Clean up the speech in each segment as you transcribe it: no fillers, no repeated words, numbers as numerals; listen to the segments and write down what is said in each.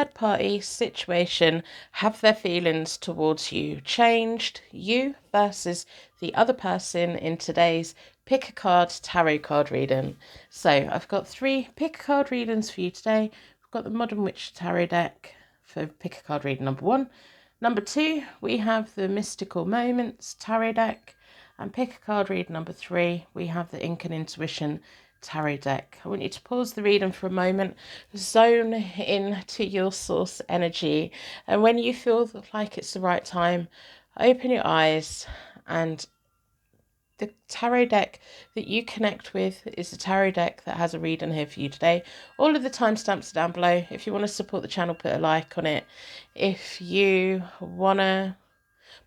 third party situation have their feelings towards you changed? You versus the other person in today's Pick a Card tarot card reading. So I've got 3 pick a card readings for you today. We've got the Modern Witch tarot deck for pick a card reading number 1. Number 2, we have the Mystical Moments tarot deck. And pick a card reading number 3, we have the Ink and Intuition tarot deck. I want you to pause the reading for a moment, zone in to your source energy, and when you feel like it's the right time, open your eyes. And the tarot deck that you connect with is the tarot deck that has a reading here for you today. All of the timestamps are down below. If you want to support the channel, put a like on it. If you want a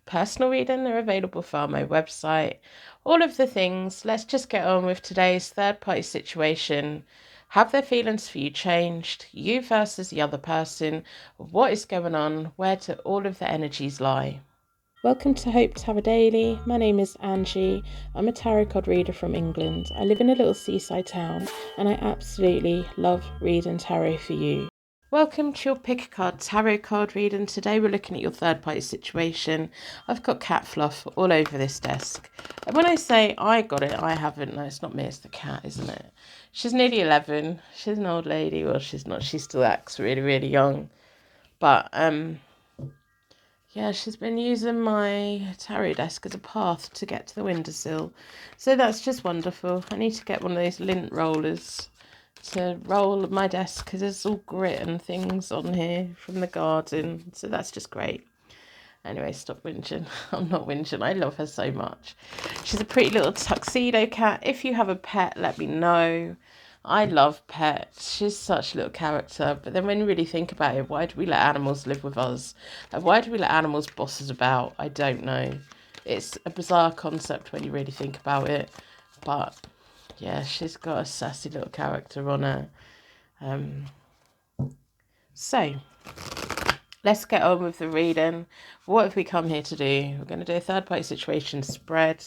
personal reading, they're available via my website. All of the things. Let's just get on with today's third party situation. Have their feelings for you changed? You versus the other person. What is going on? Where do all of the energies lie? Welcome to Hope Tarot Daily. My name is Angie. I'm a tarot card reader from England. I live in a little seaside town and I absolutely love reading tarot for you. Welcome to your Pick a Card tarot card reading. Today we're looking at your third party situation. I've got cat fluff all over this desk. And when I say I got it, I haven't. No, it's not me, it's the cat, isn't it? She's nearly 11. She's an old lady. Well, she's not. She still acts really, really young. But, yeah, she's been using my tarot desk as a path to get to the windowsill. So that's just wonderful. I need to get one of those lint rollers to roll my desk because there's all grit and things on here from the garden. So that's just great. Anyway, stop whinging. I'm not whinging. I love her so much. She's a pretty little tuxedo cat. If you have a pet, let me know. I love pets. She's such a little character. But then when you really think about it, why do we let animals live with us? And why do we let animals boss us about? I don't know. It's a bizarre concept when you really think about it. But yeah, she's got a sassy little character on her. So let's get on with the reading. What have we come here to do? We're going to do a third party situation spread.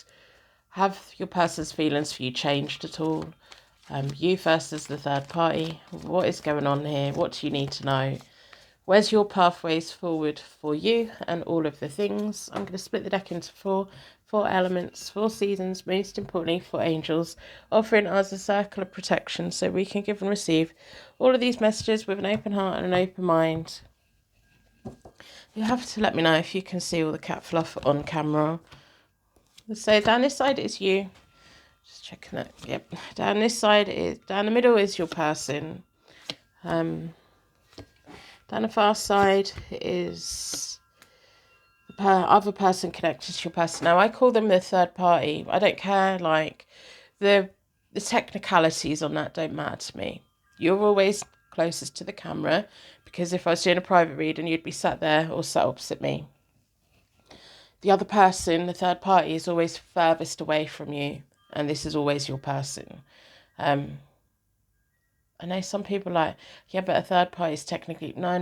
Have your person's feelings for you changed at all? You versus the third party. What is going on here? What do you need to know? Where's your pathways forward for you and all of the things? I'm going to split the deck into 4 elements, 4 seasons, most importantly 4 angels, offering us a circle of protection so we can give and receive all of these messages with an open heart and an open mind. You have to let me know if you can see all the cat fluff on camera. So down this side is you. Just checking it. Yep. Down this side is, down the middle is your person. Down the far side is the other person connected to your person. Now I call them the third party. I don't care, like the technicalities on that don't matter to me. You're always closest to the camera because if I was doing a private reading, you'd be sat there or sat opposite me. The other person, the third party, is always furthest away from you. And this is always your person. I know some people are like, yeah, but a third party is technically... No.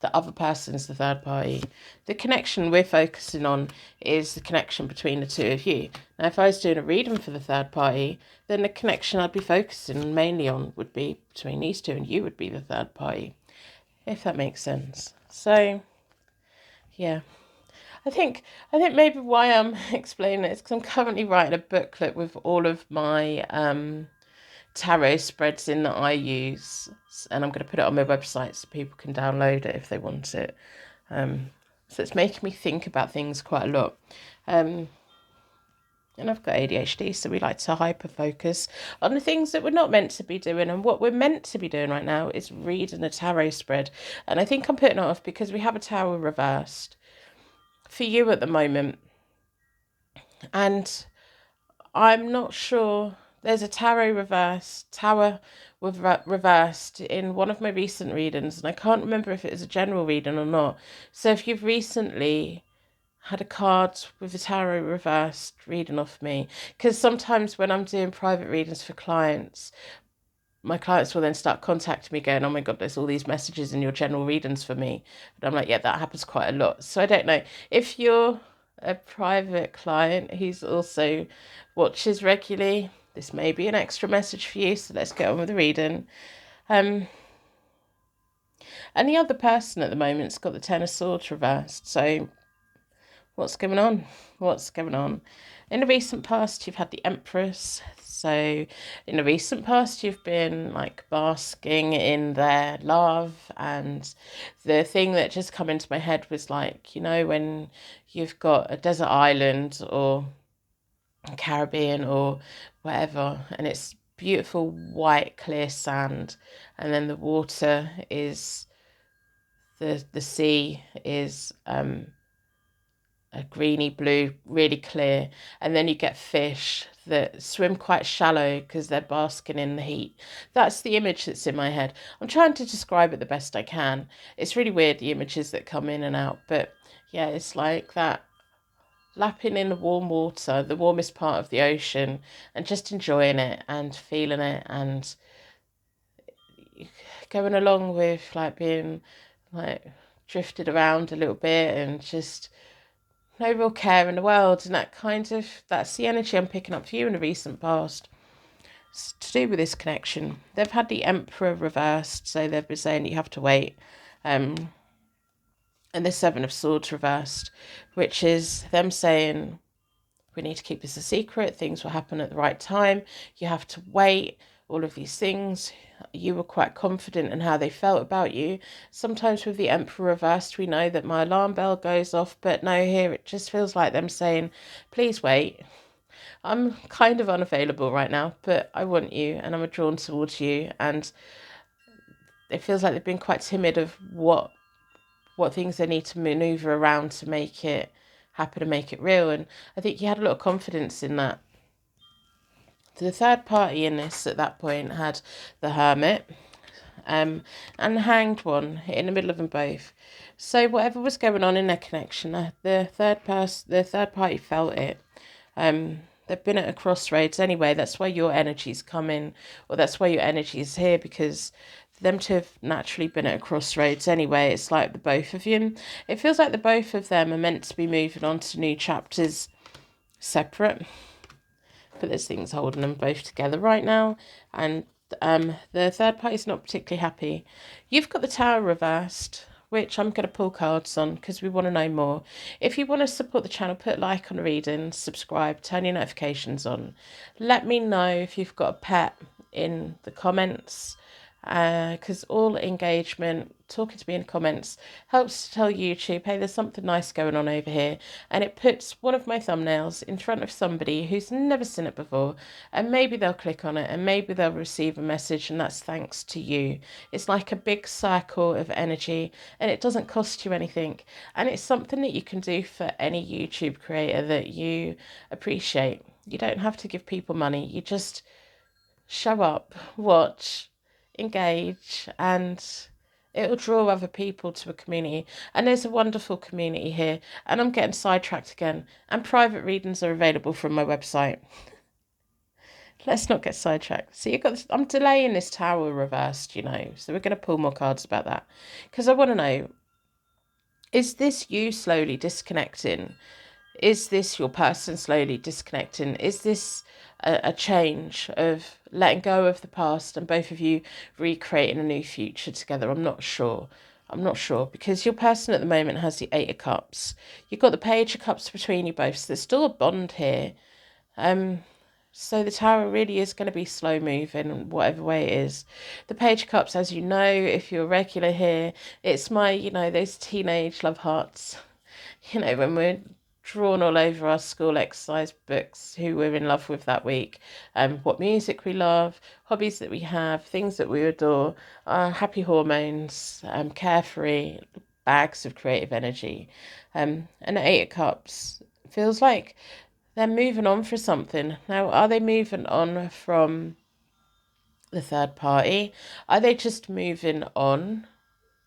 The other person's the third party. The connection we're focusing on is the connection between the two of you. Now, if I was doing a reading for the third party, then the connection I'd be focusing mainly on would be between these two, and you would be the third party, if that makes sense. So, yeah. I think maybe why I'm explaining it is because I'm currently writing a booklet with all of my tarot spreads in that I use, and I'm going to put it on my website so people can download it if they want it. So it's making me think about things quite a lot. And I've got ADHD, so we like to hyper-focus on the things that we're not meant to be doing. And what we're meant to be doing right now is reading a tarot spread. And I think I'm putting it off because we have a tower reversed for you at the moment, and I'm not sure. There's a tower reversed in one of my recent readings, and I can't remember if it was a general reading or not. So if you've recently had a card with a tarot reversed reading off me, because sometimes when I'm doing private readings for clients, my clients will then start contacting me going, oh my God, there's all these messages in your general readings for me. And I'm like, yeah, that happens quite a lot. So I don't know. If you're a private client who's also watches regularly, this may be an extra message for you. So let's get on with the reading. And the other person at the moment's got the Ten of Swords reversed. So what's going on? What's going on? In the recent past, you've had the Empress. So in the recent past, you've been like basking in their love. And the thing that just come into my head was like, you know, when you've got a desert island or Caribbean or whatever, and it's beautiful white clear sand, and then the water is the sea is a greeny blue, really clear, and then you get fish that swim quite shallow because they're basking in the heat. That's the image that's in my head. I'm trying to describe it the best I can. It's really weird, the images that come in and out, but yeah, it's like that, lapping in the warm water, the warmest part of the ocean, and just enjoying it and feeling it and going along with like being like drifted around a little bit and just no real care in the world. And that's the energy I'm picking up for you in the recent past. It's to do with this connection. They've had the Emperor reversed, so they've been saying you have to wait. And the Seven of Swords reversed, which is them saying we need to keep this a secret. Things will happen at the right time. You have to wait. All of these things. You were quite confident in how they felt about you. Sometimes with the Emperor reversed, we know that my alarm bell goes off, but no, here it just feels like them saying, please wait. I'm kind of unavailable right now, but I want you and I'm drawn towards you. And it feels like they've been quite timid of what things they need to maneuver around to make it happen and make it real. And I think you had a lot of confidence in that. The third party in this at that point had the Hermit and the Hanged One in the middle of them both. So whatever was going on in their connection, the third party felt it. They've been at a crossroads anyway. That's why your energy's coming, or that's why your energy is here, because for them to have naturally been at a crossroads anyway, it's like the both of you. It feels like the both of them are meant to be moving on to new chapters separate. But there's things holding them both together right now, and the third party's not particularly happy. You've got the Tower reversed, which I'm going to pull cards on because we want to know more. If you want to support the channel, put a like on the reading, subscribe, turn your notifications on. Let me know if you've got a pet in the comments, because all engagement, talking to me in the comments, helps to tell YouTube, hey, there's something nice going on over here, and it puts one of my thumbnails in front of somebody who's never seen it before, and maybe they'll click on it and maybe they'll receive a message, and that's thanks to you. It's like a big cycle of energy, and it doesn't cost you anything, and it's something that you can do for any YouTube creator that you appreciate. You don't have to give people money. You just show up, watch, engage, and it'll draw other people to a community. And there's a wonderful community here, and I'm getting sidetracked again, and private readings are available from my website. Let's not get sidetracked. So I'm delaying this Tower reversed, you know, so we're going to pull more cards about that, because I want to know, is this you slowly disconnecting? Is this your person slowly disconnecting? Is this a change of letting go of the past and both of you recreating a new future together? I'm not sure. Because your person at the moment has the Eight of Cups. You've got the Page of Cups between you both. So there's still a bond here. So the Tower really is going to be slow moving, whatever way it is. The Page of Cups, as you know, if you're regular here, it's my, you know, those teenage love hearts. You know, when we're drawn all over our school exercise books, who we're in love with that week, what music we love, hobbies that we have, things that we adore, happy hormones, carefree, bags of creative energy. And the Eight of Cups feels like they're moving on for something. Now, are they moving on from the third party? Are they just moving on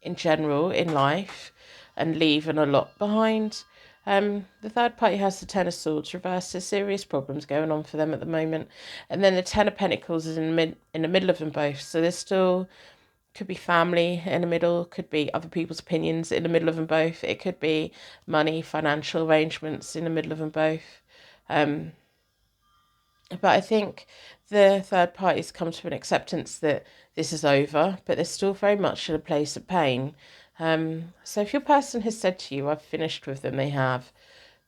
in general in life and leaving a lot behind? The third party has the Ten of Swords reversed. There's serious problems going on for them at the moment. And then the Ten of Pentacles is in the middle of them both. So there's still, could be family in the middle, could be other people's opinions in the middle of them both. It could be money, financial arrangements in the middle of them both. But I think the third party's come to an acceptance that this is over, but they're still very much in a place of pain. So if your person has said to you, I've finished with them, they have.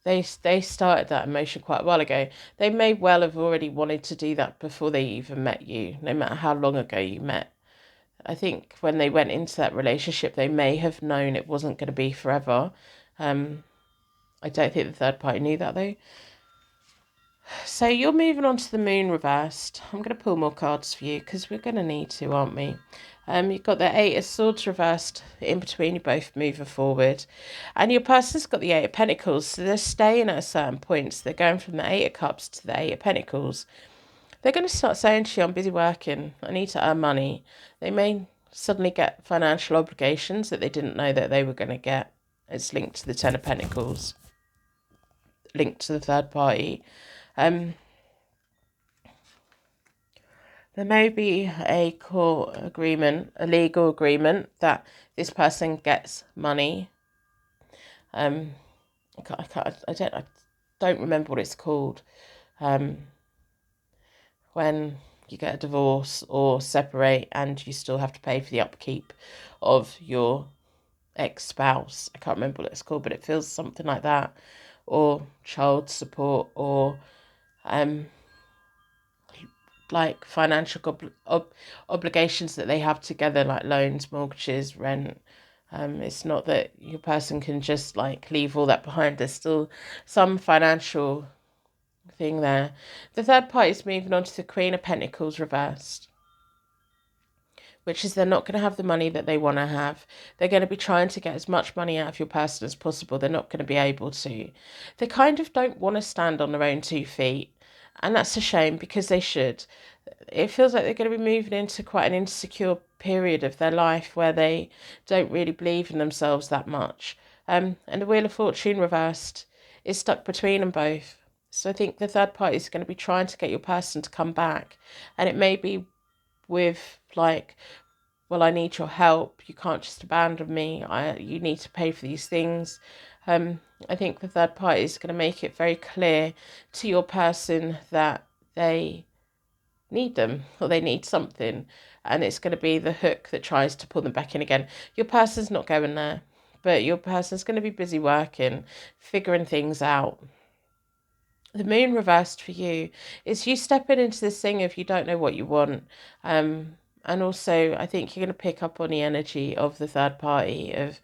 They started that emotion quite a while ago. They may well have already wanted to do that before they even met you, no matter how long ago you met. I think when they went into that relationship, they may have known it wasn't going to be forever. I don't think the third party knew that though. So you're moving on to the moon reversed. I'm going to pull more cards for you because we're going to need to, aren't we? You've got the Eight of Swords reversed in between. You're both moving forward. And your person's got the Eight of Pentacles. So they're staying at a certain point. So they're going from the Eight of Cups to the Eight of Pentacles. They're going to start saying to you, I'm busy working. I need to earn money. They may suddenly get financial obligations that they didn't know that they were going to get. It's linked to the Ten of Pentacles. Linked to the third party. There may be a court agreement, a legal agreement that this person gets money. I don't remember what it's called. When you get a divorce or separate and you still have to pay for the upkeep of your ex-spouse. I can't remember what it's called, but it feels something like that. Or child support, or like financial obligations that they have together, like loans, mortgages, rent. It's not that your person can just like leave all that behind. There's still some financial thing there. The third party is moving on to the Queen of Pentacles reversed, which is they're not going to have the money that they want to have. They're going to be trying to get as much money out of your person as possible. They're not going to be able to. They kind of don't want to stand on their own 2 feet. And that's a shame because they should. It feels like they're going to be moving into quite an insecure period of their life where they don't really believe in themselves that much. And the Wheel of Fortune reversed is stuck between them both. So I think the third party is going to be trying to get your person to come back. And it may be with like, well, I need your help. You can't just abandon me. You need to pay for these things. I think the third party is going to make it very clear to your person that they need them or they need something. And it's going to be the hook that tries to pull them back in again. Your person's not going there, but your person's going to be busy working, figuring things out. The moon reversed for you is you stepping into this thing if you don't know what you want. And also, I think you're going to pick up on the energy of the third party. Of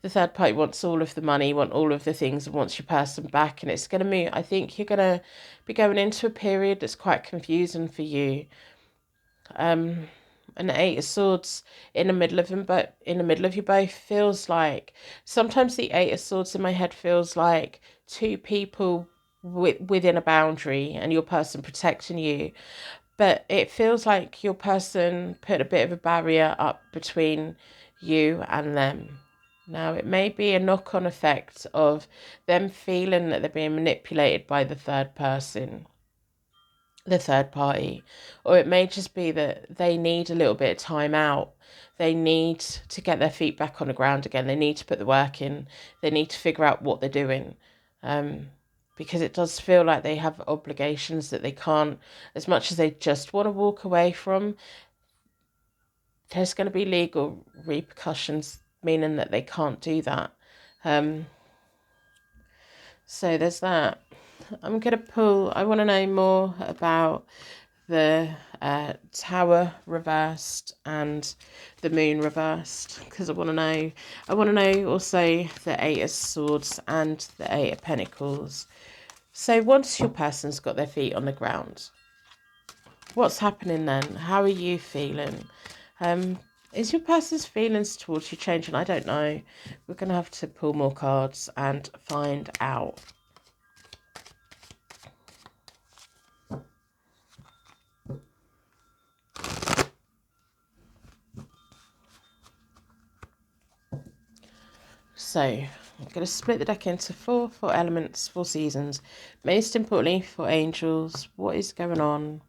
the third party wants all of the money, want all of the things, and wants your person back. And it's going to move. I think you're going to be going into a period that's quite confusing for you. And the Eight of Swords in the middle of them, but in the middle of you both feels like sometimes the Eight of Swords in my head feels like two people within a boundary and your person protecting you. But it feels like your person put a bit of a barrier up between you and them. Now, it may be a knock-on effect of them feeling that they're being manipulated by the third person, the third party. Or it may just be that they need a little bit of time out. They need to get their feet back on the ground again. They need to put the work in. They need to figure out what they're doing. Because it does feel like they have obligations that they can't, as much as they just want to walk away from, there's going to be legal repercussions, meaning that they can't do that. So there's that. I'm going to pull, I want to know more about the Tower reversed and the Moon reversed, because I want to know also the Eight of Swords and the Eight of Pentacles. So once your person's got their feet on the ground, what's happening then? How are you feeling? Is your person's feelings towards you changing? I don't know. We're going to have to pull more cards and find out. So I'm going to split the deck into four elements, 4 seasons. Most importantly for angels, what is going on?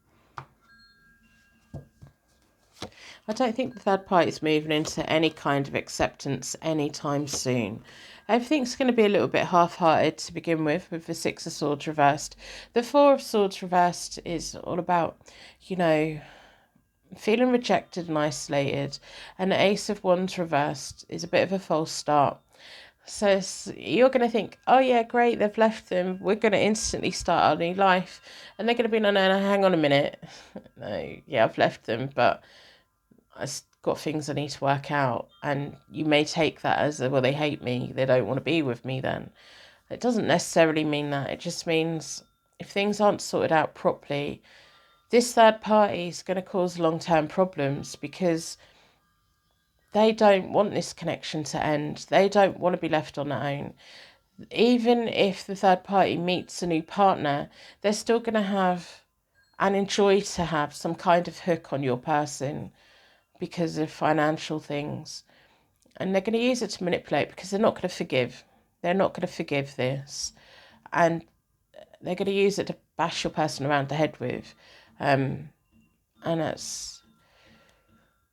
I don't think the third party is moving into any kind of acceptance anytime soon. Everything's going to be a little bit half-hearted to begin with the Six of Swords reversed. The Four of Swords reversed is all about, you know, feeling rejected and isolated. And the Ace of Wands reversed is a bit of a false start. So you're going to think, oh yeah, great, they've left them. We're going to instantly start our new life. And they're going to be, no, hang on a minute. No, yeah, I've left them, but I've got things I need to work out. And you may take that as, well, they hate me. They don't want to be with me then. It doesn't necessarily mean that. It just means if things aren't sorted out properly, this third party is going to cause long-term problems because they don't want this connection to end. They don't want to be left on their own. Even if the third party meets a new partner, they're still going to have and enjoy to have some kind of hook on your person because of financial things. And they're going to use it to manipulate because they're not going to forgive. They're not going to forgive this. And they're going to use it to bash your person around the head with. And that's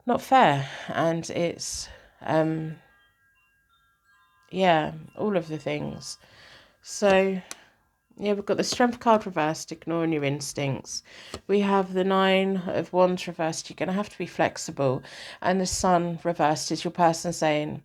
not fair. And it's, yeah, all of the things. So, yeah, we've got the Strength card reversed, ignoring your instincts. We have the Nine of Wands reversed, you're going to have to be flexible. And the Sun reversed is your person saying,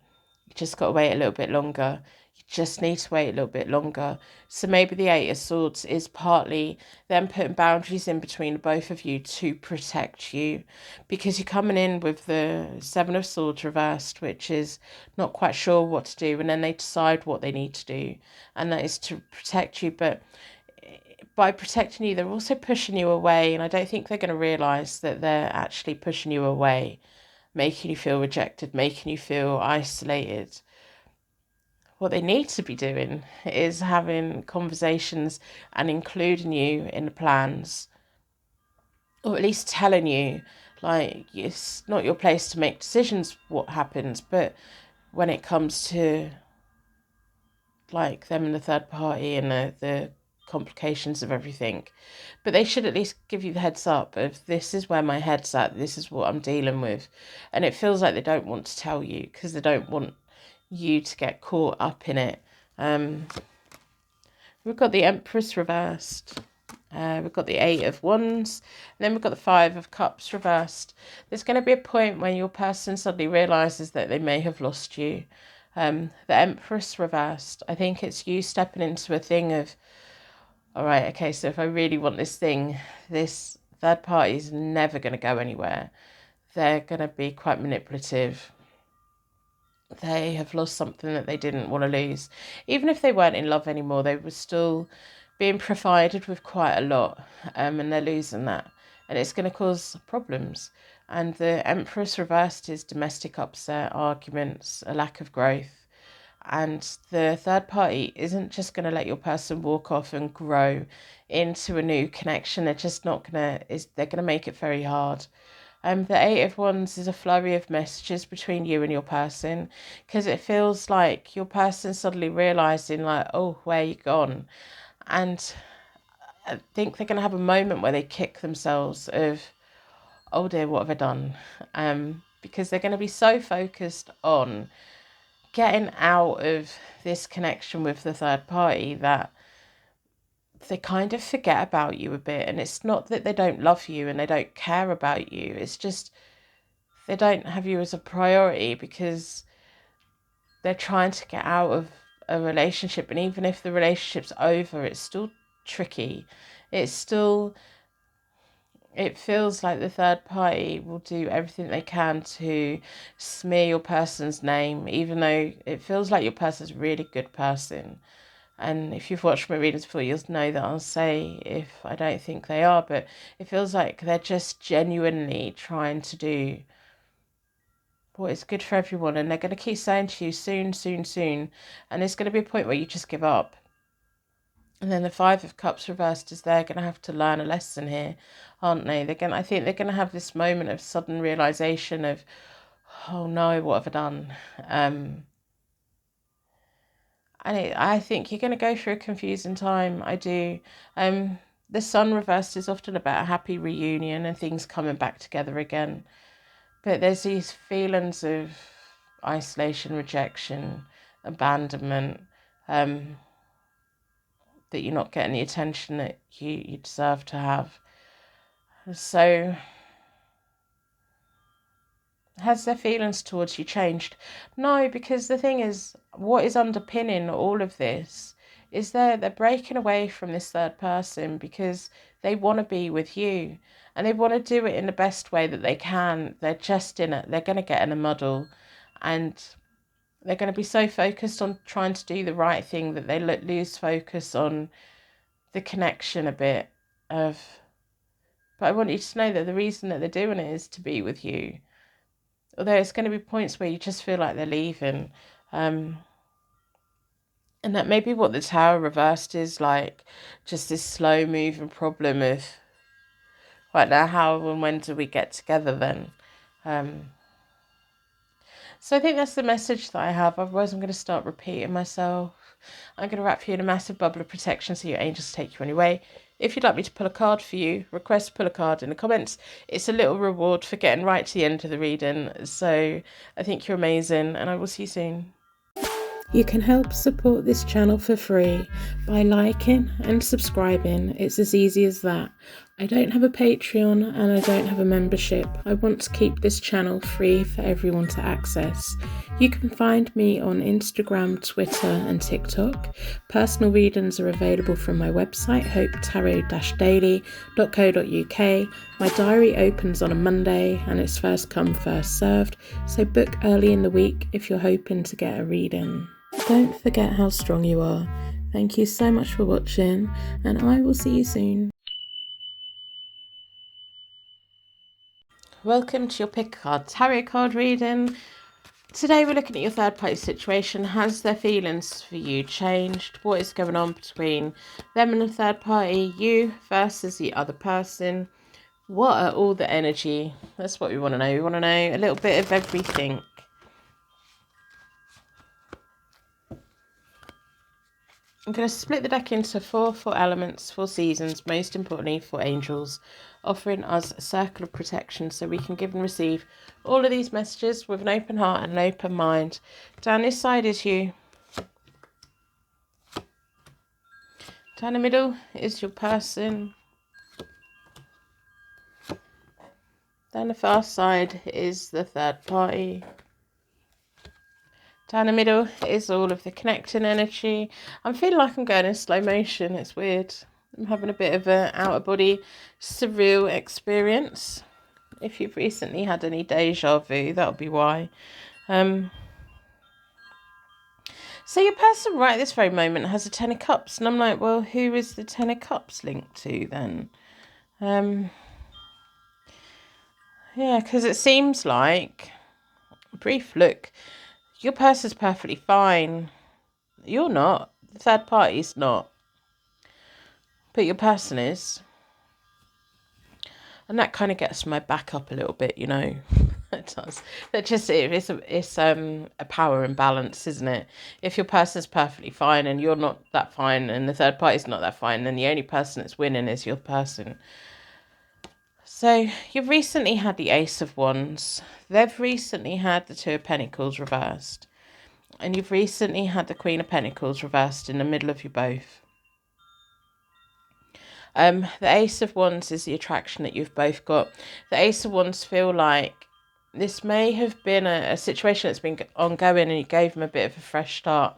you just got to wait a little bit longer. You just need to wait a little bit longer. So maybe the Eight of Swords is partly them putting boundaries in between both of you to protect you. Because you're coming in with the Seven of Swords reversed, which is not quite sure what to do. And then they decide what they need to do. And that is to protect you. But by protecting you, they're also pushing you away. And I don't think they're going to realise that they're actually pushing you away, making you feel rejected, making you feel isolated. What they need to be doing is having conversations and including you in the plans, or at least telling you, like, it's not your place to make decisions what happens, but when it comes to, like, them and the third party and the complications of everything, but they should at least give you the heads up of, this is where my head's at, this is what I'm dealing with. And it feels like they don't want to tell you because they don't want you to get caught up in it. We've got the Empress reversed. We've got the Eight of Wands. And then we've got the Five of Cups reversed. There's going to be a point when your person suddenly realises that they may have lost you. The Empress reversed. I think it's you stepping into a thing of, all right, okay, so if I really want this thing, this third party is never going to go anywhere. They're going to be quite manipulative. They have lost something that they didn't want to lose. Even if they weren't in love anymore, they were still being provided with quite a lot, and they're losing that. And it's going to cause problems. And the Empress reversed is domestic upset, arguments, a lack of growth. And the third party isn't just going to let your person walk off and grow into a new connection. They're just not going to, they're going to make it very hard. The Eight of Wands is a flurry of messages between you and your person, because it feels like your person suddenly realising, like, oh, where you gone? And I think they're going to have a moment where they kick themselves of, oh dear, what have I done? Because they're going to be so focused on getting out of this connection with the third party that they kind of forget about you a bit. And it's not that they don't love you and they don't care about you. It's just they don't have you as a priority because they're trying to get out of a relationship. And even if the relationship's over, it's still tricky. It feels like the third party will do everything they can to smear your person's name, even though it feels like your person's a really good person. And if you've watched my readings before, you'll know that I'll say if I don't think they are, but it feels like they're just genuinely trying to do what is good for everyone. And they're going to keep saying to you, soon, soon, soon. And there's going to be a point where you just give up. And then the Five of Cups reversed is they're going to have to learn a lesson here, aren't they? I think they're going to have this moment of sudden realisation of, oh no, what have I done? I think you're going to go through a confusing time. I do. The Sun reversed is often about a happy reunion and things coming back together again. But there's these feelings of isolation, rejection, abandonment, that you're not getting the attention that you deserve to have. So has their feelings towards you changed? No, because the thing is, what is underpinning all of this is they're breaking away from this third person because they want to be with you, and they want to do it in the best way that they can. They're just in it. They're going to get in a muddle, and they're going to be so focused on trying to do the right thing that they lose focus on the connection a bit of. But I want you to know that the reason that they're doing it is to be with you. Although it's going to be points where you just feel like they're leaving. And that maybe what the Tower reversed is like just this slow moving problem of, right now, how and when do we get together then? So I think that's the message that I have. Otherwise I'm going to start repeating myself. I'm going to wrap you in a massive bubble of protection so your angels take you on your way. If you'd like me to pull a card for you, request to pull a card in the comments. It's a little reward for getting right to the end of the reading. So I think you're amazing, and I will see you soon. You can help support this channel for free by liking and subscribing. It's as easy as that. I don't have a Patreon and I don't have a membership. I want to keep this channel free for everyone to access. You can find me on Instagram, Twitter and TikTok. Personal readings are available from my website, hopetarot-daily.co.uk. My diary opens on a Monday and it's first come, first served, so book early in the week if you're hoping to get a reading. Don't forget how strong you are. Thank you so much for watching, and I will see you soon. Welcome to your Pick a Card Tarot card reading. Today we're looking at your third party situation. Has their feelings for you changed? What is going on between them and the third party? You versus the other person. What are all the energy? That's what we want to know. We want to know a little bit of everything. I'm going to split the deck into four elements, 4 seasons, most importantly 4 angels, offering us a circle of protection so we can give and receive all of these messages with an open heart and an open mind. Down this side is you. Down the middle is your person. Down the far side is the third party. Down the middle is all of the connecting energy. I'm feeling like I'm going in slow motion. It's weird. I'm having a bit of an out-of-body surreal experience. If you've recently had any deja vu, that'll be why. So your person right at this very moment has a 10 of Cups. And I'm like, well, who is the 10 of Cups linked to then? Yeah, because it seems like, a brief look, your person's perfectly fine. You're not. The third party's not. But your person is. And that kind of gets my back up a little bit, you know. It does. It's a power imbalance, isn't it? If your person's perfectly fine and you're not that fine and the third party's not that fine, then the only person that's winning is your person. So you've recently had the Ace of Wands. They've recently had the Two of Pentacles reversed. And you've recently had the Queen of Pentacles reversed in the middle of you both. The Ace of Wands is the attraction that you've both got. The Ace of Wands feel like this may have been a situation that's been ongoing and you gave them a bit of a fresh start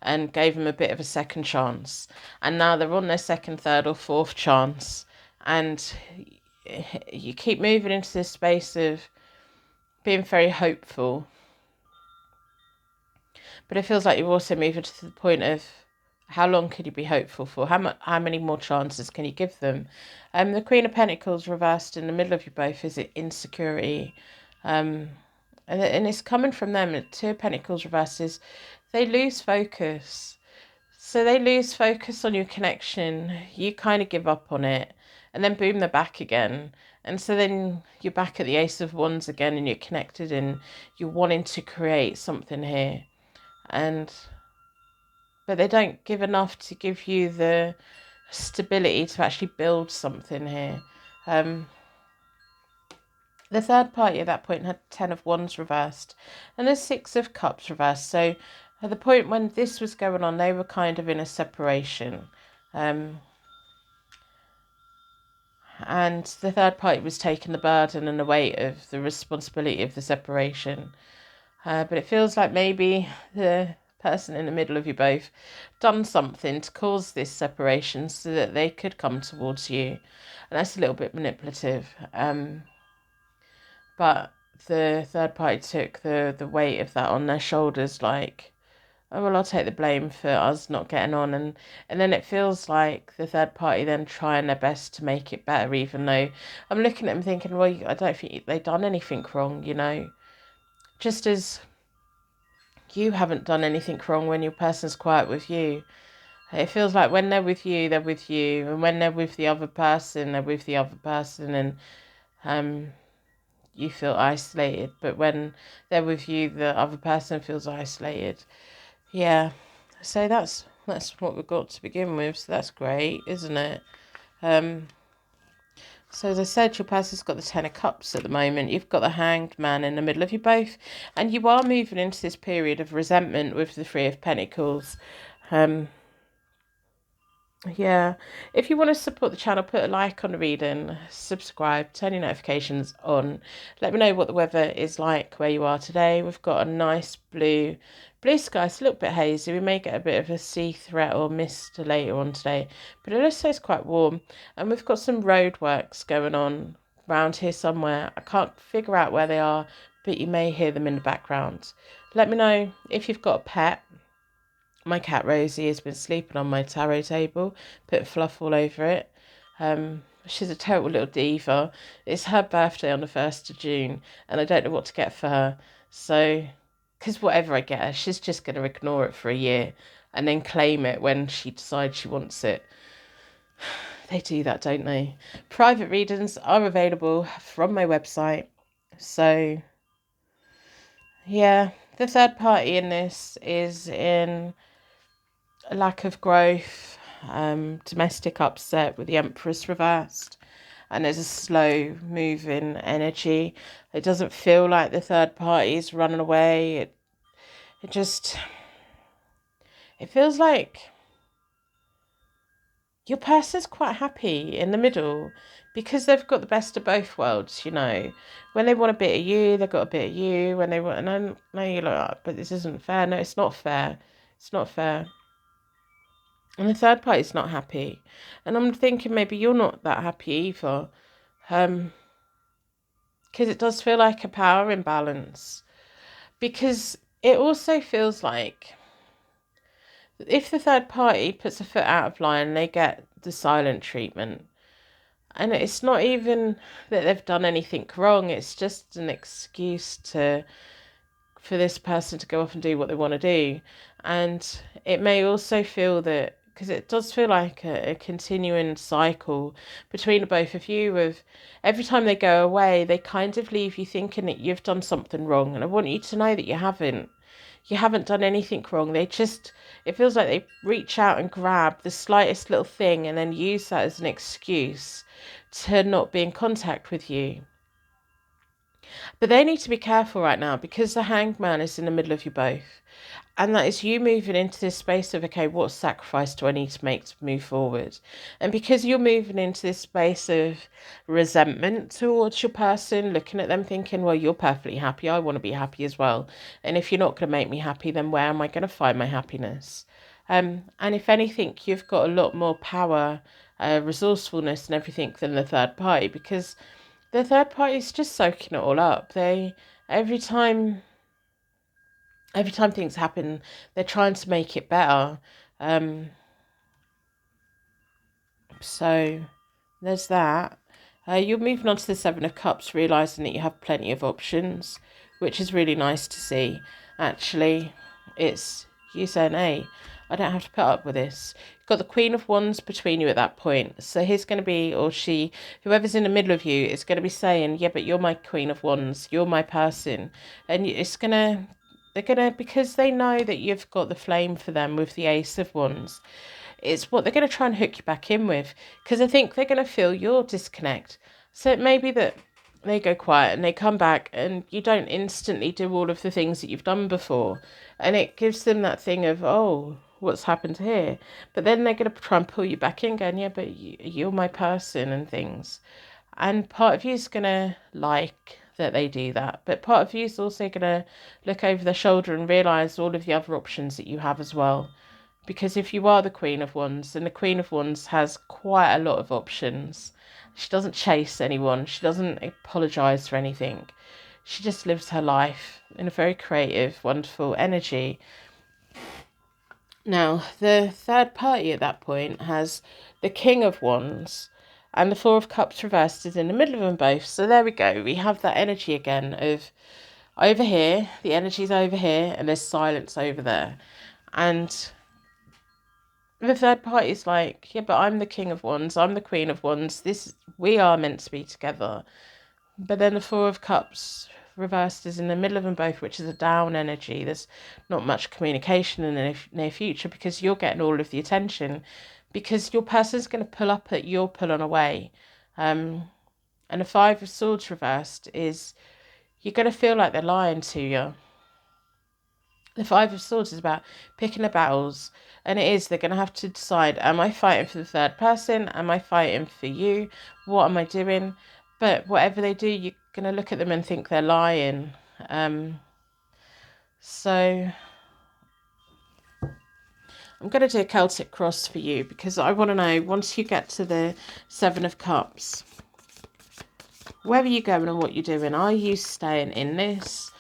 and gave them a bit of a second chance. And now they're on their second, third or fourth chance. And you keep moving into this space of being very hopeful. But it feels like you're also moving to the point of how long can you be hopeful for? How many more chances can you give them? The Queen of Pentacles reversed in the middle of you both is insecurity. And it's coming from them. The Two of Pentacles reversed is they lose focus. So they lose focus on your connection. You kind of give up on it. And then boom, they're back again. And so then you're back at the Ace of Wands again and you're connected and you're wanting to create something here. But they don't give enough to give you the stability to actually build something here. The third party at that point had 10 of Wands reversed and the 6 of Cups reversed. So at the point when this was going on, they were kind of in a separation. And the third party was taking the burden and the weight of the responsibility of the separation. But it feels like maybe the person in the middle of you both done something to cause this separation so that they could come towards you. And that's a little bit manipulative. But the third party took the weight of that on their shoulders, like, oh, well, I'll take the blame for us not getting on. And then it feels like the third party then trying their best to make it better, even though I'm looking at them thinking, well, I don't think they've done anything wrong, you know. Just as you haven't done anything wrong when your person's quiet with you. It feels like when they're with you, they're with you. And when they're with the other person, they're with the other person. And you feel isolated. But when they're with you, the other person feels isolated. Yeah. So that's what we've got to begin with. So that's great, isn't it? So as I said, your person's got the 10 of Cups at the moment. You've got the Hanged Man in the middle of you both. And you are moving into this period of resentment with the 3 of Pentacles. Yeah, if you want to support the channel, put a like on the reading, subscribe, turn your notifications on. Let me know what the weather is like where you are today. We've got a nice blue sky. It's a little bit hazy. We may get a bit of a sea threat or mist later on today, but it looks like it's quite warm. And we've got some road works going on around here somewhere. I can't figure out where they are, but you may hear them in the background. Let me know if you've got a pet. My cat Rosie has been sleeping on my tarot table, put fluff all over it. She's a total little diva. It's her birthday on the 1st of June, and I don't know what to get for her. So, because whatever I get her, she's just going to ignore it for a year and then claim it when she decides she wants it. They do that, don't they? Private readings are available from my website. So, yeah, the third party in this is in a lack of growth, domestic upset with the Empress reversed, and there's a slow moving energy. It doesn't feel like the third party is running away. It feels like your person's quite happy in the middle because they've got the best of both worlds, you know. When they want a bit of you, they've got a bit of you. When they want, and I know you're like, oh, but this isn't fair. No, it's not fair. It's not fair. And the third party's not happy. And I'm thinking maybe you're not that happy either. Because it does feel like a power imbalance. Because it also feels like if the third party puts a foot out of line, they get the silent treatment. And it's not even that they've done anything wrong. It's just an excuse for this person to go off and do what they want to do. And it may also feel that, because it does feel like a continuing cycle between the both of you of every time they go away, they kind of leave you thinking that you've done something wrong. And I want you to know that you haven't. You haven't done anything wrong. It feels like they reach out and grab the slightest little thing and then use that as an excuse to not be in contact with you. But they need to be careful right now because the Hanged Man is in the middle of you both. And that is you moving into this space of, okay, what sacrifice do I need to make to move forward? And because you're moving into this space of resentment towards your person, looking at them thinking, well, you're perfectly happy. I want to be happy as well. And if you're not going to make me happy, then where am I going to find my happiness? And if anything, you've got a lot more power, resourcefulness and everything than the third party, because the third party is just soaking it all up. Every time things happen, they're trying to make it better. So there's that. You're moving on to the 7 of Cups, realising that you have plenty of options, which is really nice to see. Actually, it's you saying, hey, I don't have to put up with this. You've got the Queen of Wands between you at that point. So he's going to be, or she, whoever's in the middle of you, is going to be saying, yeah, but you're my Queen of Wands. You're my person. And they're going to, because they know that you've got the flame for them with the Ace of Wands, it's what they're going to try and hook you back in with, because I think they're going to feel your disconnect. So it may be that they go quiet and they come back, and you don't instantly do all of the things that you've done before. And it gives them that thing of, oh, what's happened here? But then they're going to try and pull you back in, going, yeah, but you're my person and things. And part of you is going to like that they do that. But part of you is also going to look over their shoulder and realise all of the other options that you have as well. Because if you are the Queen of Wands, and the Queen of Wands has quite a lot of options, she doesn't chase anyone, she doesn't apologise for anything. She just lives her life in a very creative, wonderful energy. Now, the third party at that point has the King of Wands, and the Four of Cups reversed is in the middle of them both. So there we go. We have that energy again of over here, the energy's over here, and there's silence over there. And the third party is like, yeah, but I'm the King of Wands, I'm the Queen of Wands. We are meant to be together. But then the Four of Cups reversed is in the middle of them both, which is a down energy. There's not much communication in the near future because you're getting all of the attention, because your person's going to pull up at you're pulling away. And the Five of Swords reversed is you're going to feel like they're lying to you. The Five of Swords is about picking the battles, and it is, they're going to have to decide, am I fighting for the third person? Am I fighting for you? What am I doing? But whatever they do, you're going to look at them and think they're lying. So I'm going to do a Celtic Cross for you, because I want to know, once you get to the Seven of Cups, where are you going and what you're doing? Are you staying in this?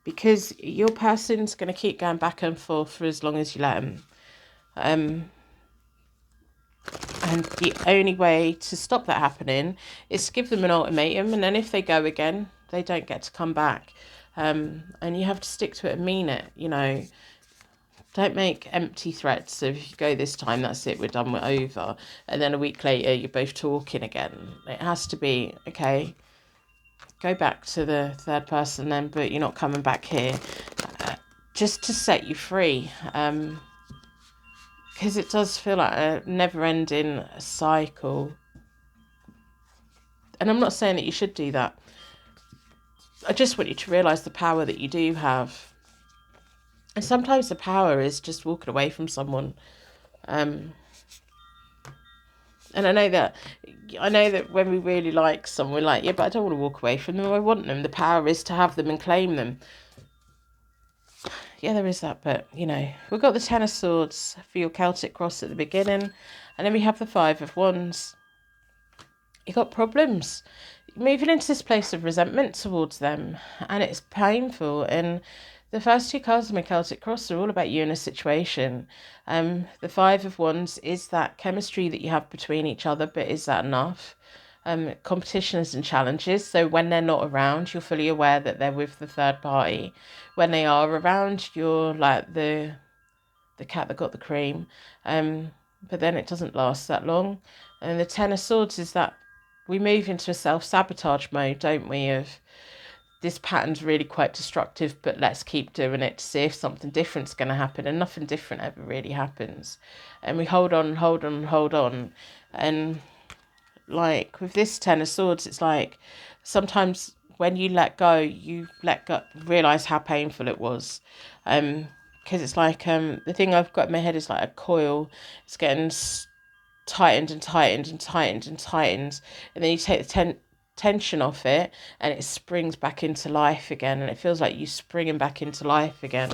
Because your person's going to keep going back and forth for as long as you let them. And the only way to stop that happening is to give them an ultimatum, and then if they go again, they don't get to come back. And you have to stick to it and mean it, you know. Don't make empty threats. So if you go this time, that's it, we're done, we're over. And then a week later, you're both talking again. It has to be, okay, go back to the third person then, but you're not coming back here. Just to set you free. Because it does feel like a never-ending cycle. And I'm not saying that you should do that. I just want you to realise the power that you do have. And sometimes the power is just walking away from someone. And I know that when we really like someone, we're like, yeah, but I don't want to walk away from them. I want them. The power is to have them and claim them. Yeah, there is that, but, you know, we've got the Ten of Swords for your Celtic Cross at the beginning, and then we have the Five of Wands. You've got problems. You're moving into this place of resentment towards them, and it's painful, and the first two cards of my Celtic Cross are all about you in a situation. The Five of Wands is that chemistry that you have between each other, but is that enough? Competitions and challenges. So when they're not around, you're fully aware that they're with the third party. When they are around, you're like the cat that got the cream. But then it doesn't last that long. And the Ten of Swords is that we move into a self-sabotage mode, don't we? Of this pattern's really quite destructive, but let's keep doing it to see if something different's going to happen. And nothing different ever really happens. And we hold on, hold on, hold on. And like with this Ten of Swords, it's like sometimes when you let go, realize how painful it was. Because it's like the thing I've got in my head is like a coil. It's getting tightened and tightened and tightened and tightened, and then you take the tension off it, and it springs back into life again, and it feels like you springing back into life again.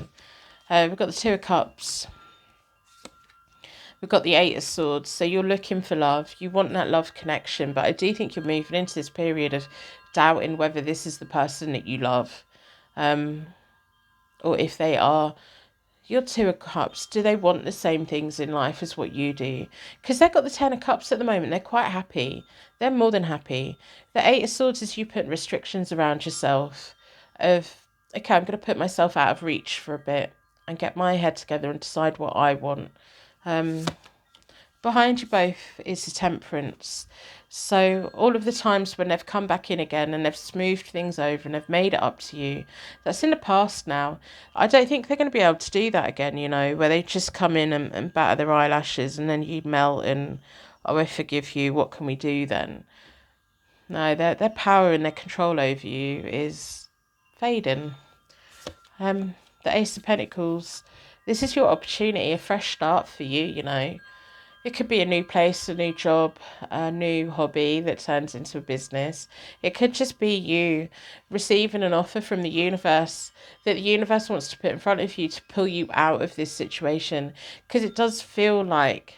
We've got the Two of Cups. We've got the Eight of Swords. So you're looking for love. You want that love connection. But I do think you're moving into this period of doubting whether this is the person that you love. Or if they are. Your Two of Cups, do they want the same things in life as what you do? Because they've got the Ten of Cups at the moment. They're quite happy. They're more than happy. The Eight of Swords is you putting restrictions around yourself. Of, okay, I'm going to put myself out of reach for a bit and get my head together and decide what I want. Behind you both is the Temperance. So all of the times when they've come back in again and they've smoothed things over and they've made it up to you, that's in the past now. I don't think they're going to be able to do that again, you know, where they just come in and batter their eyelashes and then you melt and, oh, I forgive you, what can we do then? No, their power and their control over you is fading. The Ace of Pentacles, this is your opportunity, a fresh start for you, you know. It could be a new place, a new job, a new hobby that turns into a business. It could just be you receiving an offer from the universe that the universe wants to put in front of you to pull you out of this situation. Because it does feel like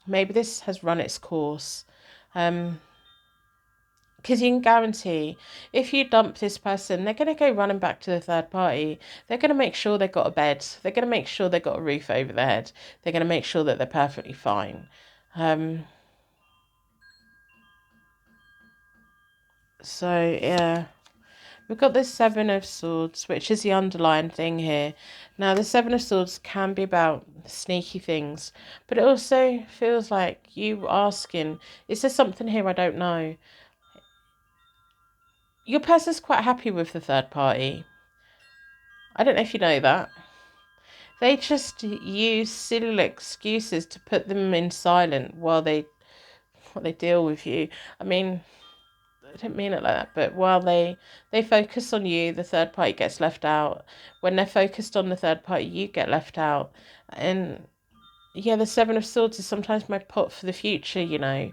maybe this has run its course. Because you can guarantee if you dump this person, they're going to go running back to the third party. They're going to make sure they've got a bed. They're going to make sure they've got a roof over their head. They're going to make sure that they're perfectly fine. So, yeah. We've got the Seven of Swords, which is the underlying thing here. Now, the Seven of Swords can be about sneaky things, but it also feels like you asking, is there something here I don't know? Your person's quite happy with the third party. I don't know if you know that. They just use silly excuses to put them in silent while they deal with you. I mean, I didn't mean it like that, but while they focus on you, the third party gets left out. When they're focused on the third party, you get left out. And yeah, the Seven of Swords is sometimes my pot for the future, you know.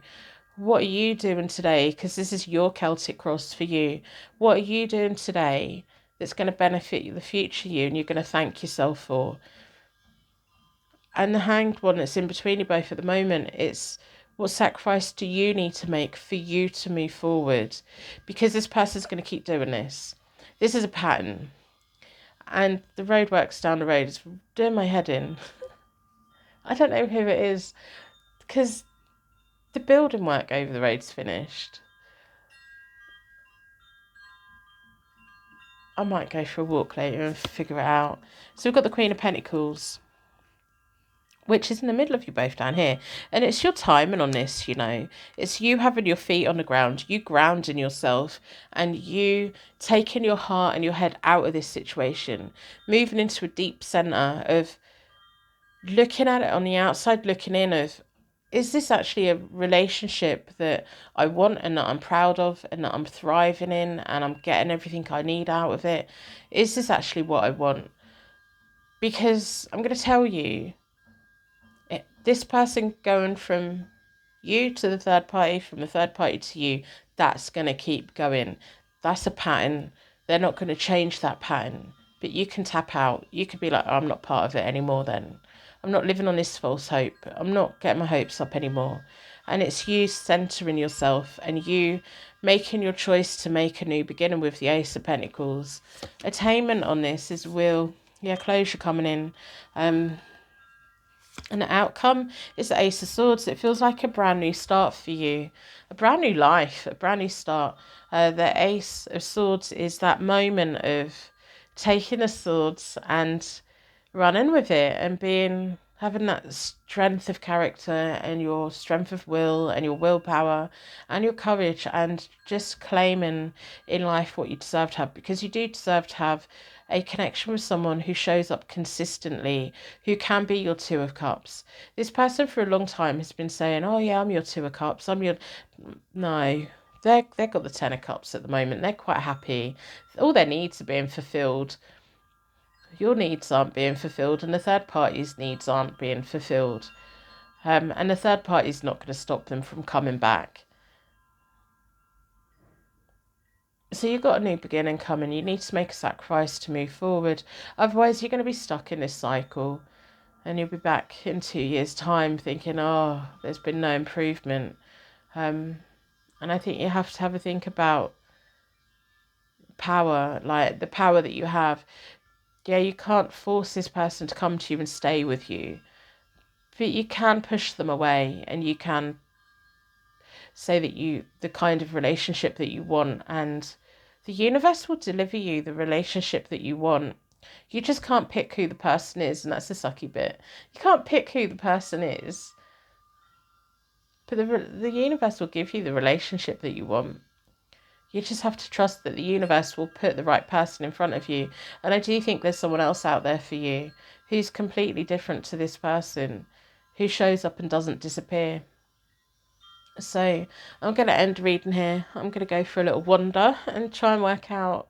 What are you doing today? Because this is your Celtic Cross for you. What are you doing today that's going to benefit the future you and you're going to thank yourself for? And the Hanged one that's in between you both at the moment, it's what sacrifice do you need to make for you to move forward? Because this person's going to keep doing this. This is a pattern. And the roadworks down the road is doing my head in. I don't know who it is because the building work over the road's finished. I might go for a walk later and figure it out. So we've got the Queen of Pentacles, which is in the middle of you both down here. And it's your timing on this, you know. It's you having your feet on the ground, you grounding yourself, and you taking your heart and your head out of this situation, moving into a deep centre of looking at it on the outside, looking in of, is this actually a relationship that I want and that I'm proud of and that I'm thriving in and I'm getting everything I need out of it? Is this actually what I want? Because I'm going to tell you, this person going from you to the third party, from the third party to you, that's going to keep going. That's a pattern. They're not going to change that pattern. But you can tap out. You could be like, oh, I'm not part of it anymore then. I'm not living on this false hope. I'm not getting my hopes up anymore. And it's you centering yourself and you making your choice to make a new beginning with the Ace of Pentacles. Attainment on this is closure coming in. And the outcome is the Ace of Swords. It feels like a brand new start for you, a brand new life, a brand new start. The Ace of Swords is that moment of taking the swords and running with it and having that strength of character and your strength of will and your willpower and your courage and just claiming in life what you deserve to have, because you do deserve to have a connection with someone who shows up consistently, who can be your Two of Cups. This person for a long time has been saying, oh yeah, I'm your Two of Cups, no. They've got the Ten of Cups at the moment. They're quite happy. All their needs are being fulfilled. Your needs aren't being fulfilled and the third party's needs aren't being fulfilled. And the third party's not going to stop them from coming back. So you've got a new beginning coming. You need to make a sacrifice to move forward. Otherwise, you're going to be stuck in this cycle. And you'll be back in 2 years' time thinking, oh, there's been no improvement. And I think you have to have a think about power, like the power that you have. Yeah, you can't force this person to come to you and stay with you. But you can push them away and you can say that the kind of relationship that you want, and the universe will deliver you the relationship that you want. You just can't pick who the person is, and that's the sucky bit. You can't pick who the person is, but the universe will give you the relationship that you want. You just have to trust that the universe will put the right person in front of you. And I do think there's someone else out there for you who's completely different to this person, who shows up and doesn't disappear. So I'm going to end reading here. I'm going to go for a little wander and try and work out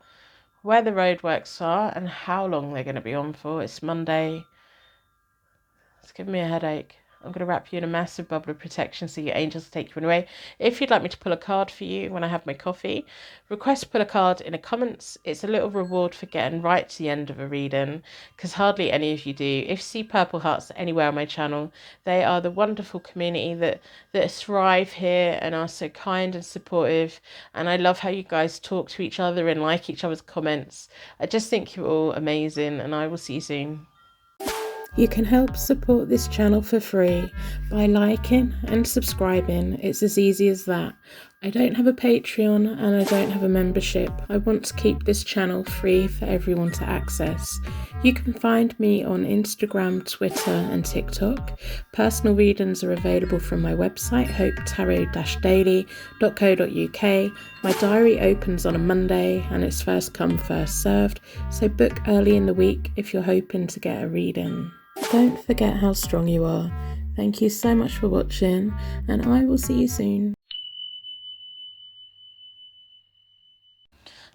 where the roadworks are and how long they're going to be on for. It's Monday. It's giving me a headache. I'm going to wrap you in a massive bubble of protection so your angels take you away. If you'd like me to pull a card for you when I have my coffee, request to pull a card in the comments. It's a little reward for getting right to the end of a reading, because hardly any of you do. If you see purple hearts anywhere on my channel, they are the wonderful community that thrive here and are so kind and supportive. And I love how you guys talk to each other and like each other's comments. I just think you're all amazing, and I will see you soon. You can help support this channel for free by liking and subscribing. It's as easy as that. I don't have a Patreon and I don't have a membership. I want to keep this channel free for everyone to access. You can find me on Instagram, Twitter and TikTok. Personal readings are available from my website, hopetarot-daily.co.uk. My diary opens on a Monday and it's first come, first served, so book early in the week if you're hoping to get a reading. Don't forget how strong you are. Thank you so much for watching, and I will see you soon.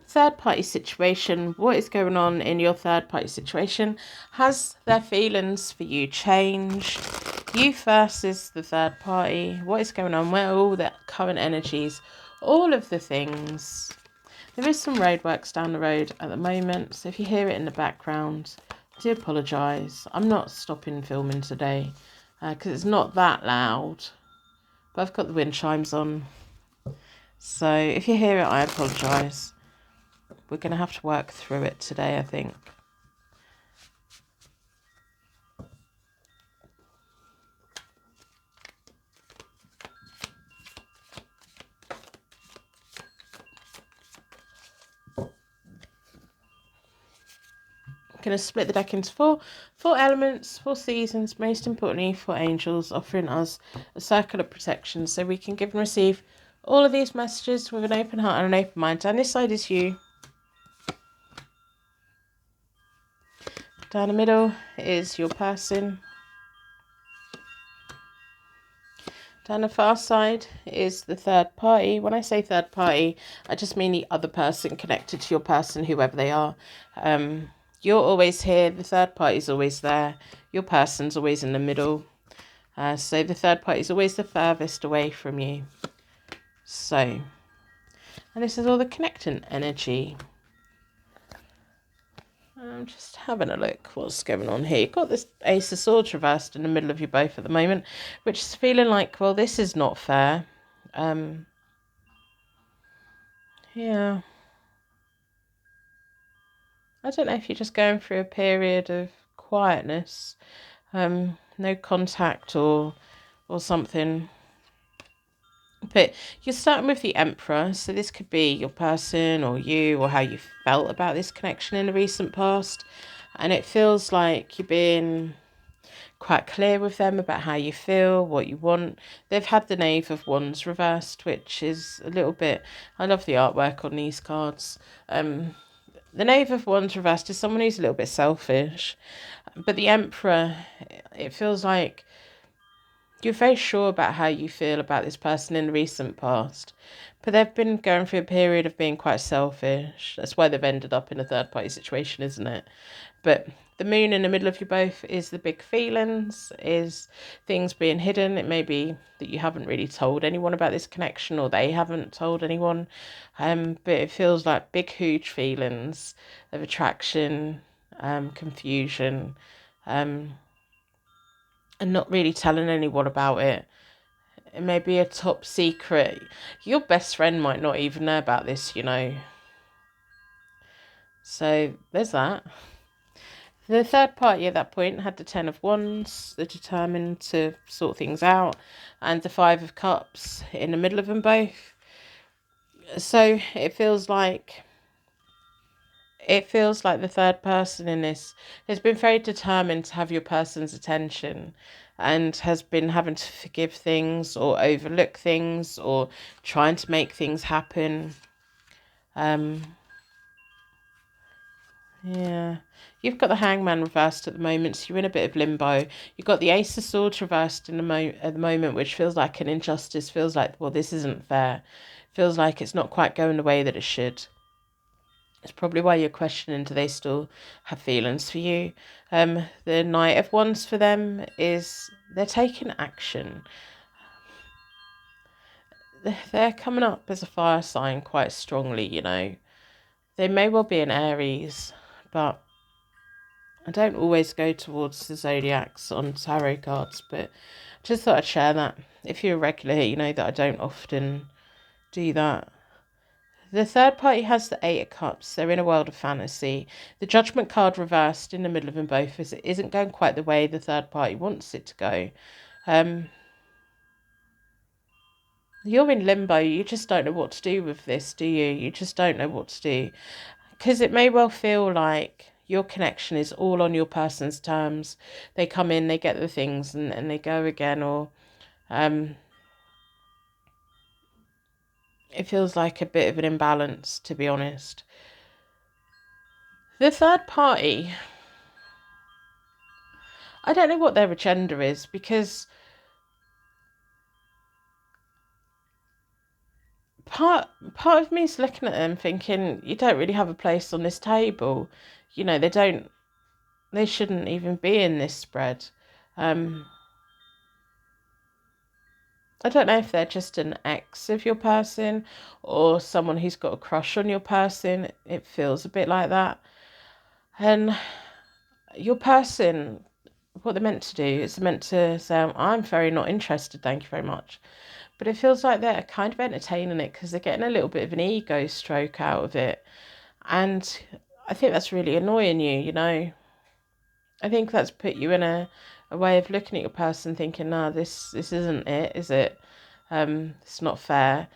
Third party situation. What is going on in your third party situation? Has their feelings for you changed? You versus the third party. What is going on? Where are all the current energies? All of the things. There is some roadworks down the road at the moment, so if you hear it in the background, I do apologise. I'm not stopping filming today because it's not that loud, but I've got the wind chimes on. So if you hear it, I apologise. We're going to have to work through it today, I think. Going to split the deck into four elements, 4 seasons, most importantly 4 angels, offering us a circle of protection so we can give and receive all of these messages with an open heart and an open mind. Down this side is you. Down the middle is your person. Down the far side is the third party. When I say third party, I just mean the other person connected to your person, whoever they are. You're always here. The third party is always there. Your person's always in the middle. So the third party is always the furthest away from you. So, and this is all the connecting energy. I'm just having a look what's going on here. You've got this Ace of Swords reversed in the middle of you both at the moment, which is feeling like, well, this is not fair. Yeah. I don't know if you're just going through a period of quietness, no contact or something. But you're starting with the Emperor, so this could be your person or you or how you felt about this connection in the recent past. And it feels like you're being quite clear with them about how you feel, what you want. They've had the Knave of Wands reversed, which is a little bit... I love the artwork on these cards. The Knave of Wands reversed is someone who's a little bit selfish. But the Emperor, it feels like you're very sure about how you feel about this person in the recent past, but they've been going through a period of being quite selfish. That's why they've ended up in a third party situation, isn't it? But the moon in the middle of you both is the big feelings, is things being hidden. It may be that you haven't really told anyone about this connection or they haven't told anyone. But it feels like big, huge feelings of attraction, confusion, and not really telling anyone about it. It may be a top secret. Your best friend might not even know about this, you know. So there's that. The third party at that point had the 10 of Wands. They're determined to sort things out. And the 5 of Cups in the middle of them both. So it feels like the third person in this has been very determined to have your person's attention and has been having to forgive things or overlook things or trying to make things happen. Yeah. You've got the Hangman reversed at the moment, so you're in a bit of limbo. You've got the Ace of Swords reversed at the moment, which feels like an injustice, feels like, well, this isn't fair. Feels like it's not quite going the way that it should. It's probably why you're questioning, do they still have feelings for you? The Knight of Wands for them is they're taking action. They're coming up as a fire sign quite strongly, you know. They may well be an Aries, but I don't always go towards the zodiacs on tarot cards, but just thought I'd share that. If you're a regular here, you know that I don't often do that. The third party has the Eight of Cups. They're in a world of fantasy. The Judgment card reversed in the middle of them both as it isn't going quite the way the third party wants it to go. You're in limbo. You just don't know what to do with this, do you? You just don't know what to do. Because it may well feel like your connection is all on your person's terms. They come in, they get the things, and they go again. Or it feels like a bit of an imbalance, to be honest. The third party, I don't know what their agenda is, because part of me is looking at them thinking, you don't really have a place on this table. You know, they shouldn't even be in this spread. I don't know if they're just an ex of your person or someone who's got a crush on your person. It feels a bit like that. And your person, what they're meant to do is they're meant to say, I'm very not interested, thank you very much. But it feels like they're kind of entertaining it because they're getting a little bit of an ego stroke out of it. And I think that's really annoying you, you know. I think that's put you in a way of looking at your person thinking, no, this isn't it, is it? It's not fair.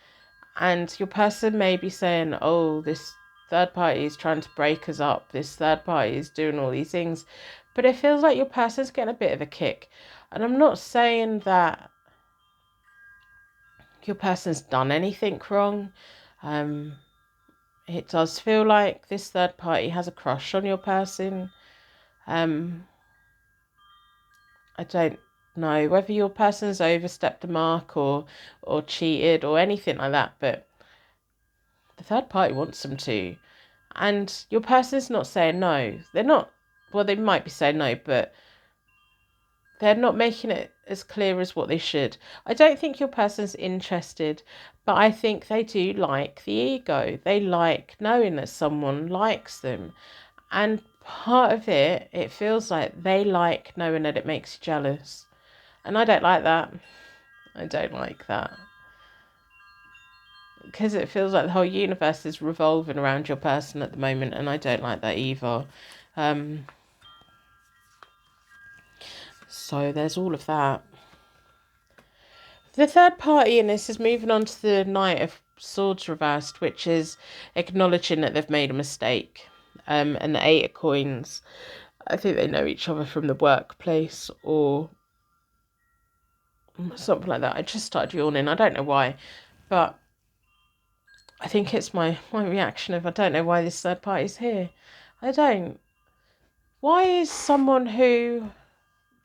And your person may be saying, oh, this third party is trying to break us up. This third party is doing all these things. But it feels like your person's getting a bit of a kick. And I'm not saying that your person's done anything wrong. It does feel like this third party has a crush on your person. I don't know whether your person's overstepped the mark or cheated or anything like that, but the third party wants them to. And your person's not saying no. They're not, well, they might be saying no, but they're not making it as clear as what they should. I don't think your person's interested, but I think they do like the ego. They like knowing that someone likes them. And part of it, it feels like they like knowing that it makes you jealous. And I don't like that. I don't like that. Because it feels like the whole universe is revolving around your person at the moment, and I don't like that either. So there's all of that. The third party in this is moving on to the Knight of Swords reversed, which is acknowledging that they've made a mistake. And the Eight of Coins, I think they know each other from the workplace or something like that. I just started yawning. I don't know why, but I think it's my reaction of I don't know why this third party's here. I don't. Why is someone who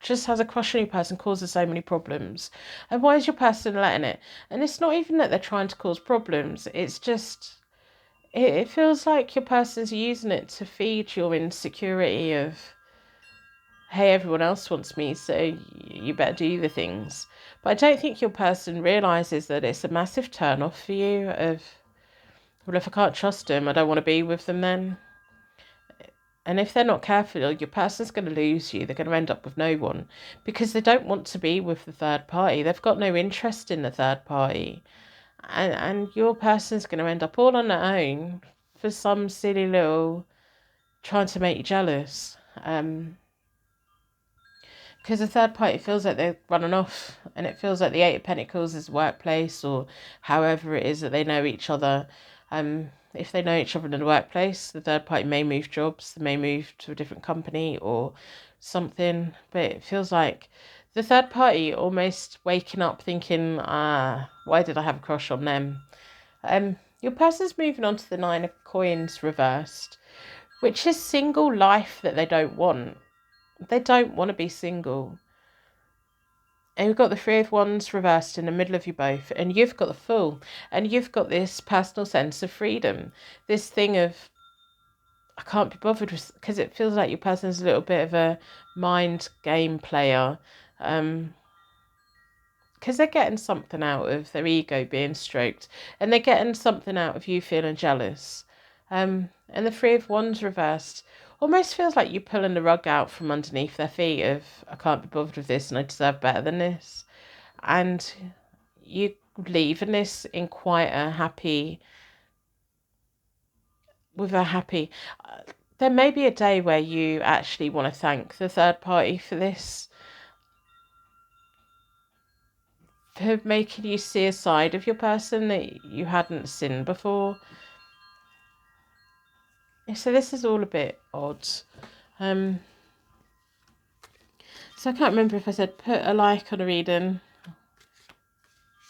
just has a crush on your person causes so many problems? And why is your person letting it? And it's not even that they're trying to cause problems. It's just, it feels like your person's using it to feed your insecurity of, hey, everyone else wants me, so you better do the things. But I don't think your person realises that it's a massive turn off for you of, well, if I can't trust them, I don't want to be with them then. And if they're not careful, your person's going to lose you. They're going to end up with no one because they don't want to be with the third party. They've got no interest in the third party. And your person's going to end up all on their own for some silly little trying to make you jealous. Because the third party feels like they're running off, and it feels like the Eight of Pentacles is workplace or however it is that they know each other. If they know each other in the workplace, the third party may move jobs, they may move to a different company or something. But it feels like the third party almost waking up thinking, why did I have a crush on them? Your person's moving on to the Nine of Coins reversed, which is single life that they don't want. They don't want to be single. And you've got the Three of Wands reversed in the middle of you both, and you've got the Fool, and you've got this personal sense of freedom, this thing of, I can't be bothered with, because it feels like your person's a little bit of a mind game player, because they're getting something out of their ego being stroked, and they're getting something out of you feeling jealous. And the Three of Wands reversed almost feels like you're pulling the rug out from underneath their feet of, I can't be bothered with this and I deserve better than this. And you leaving this in quite a happy, with a happy, there may be a day where you actually want to thank the third party for this, for making you see a side of your person that you hadn't seen before. So this is all a bit odd. So I can't remember if I said put a like on a reading,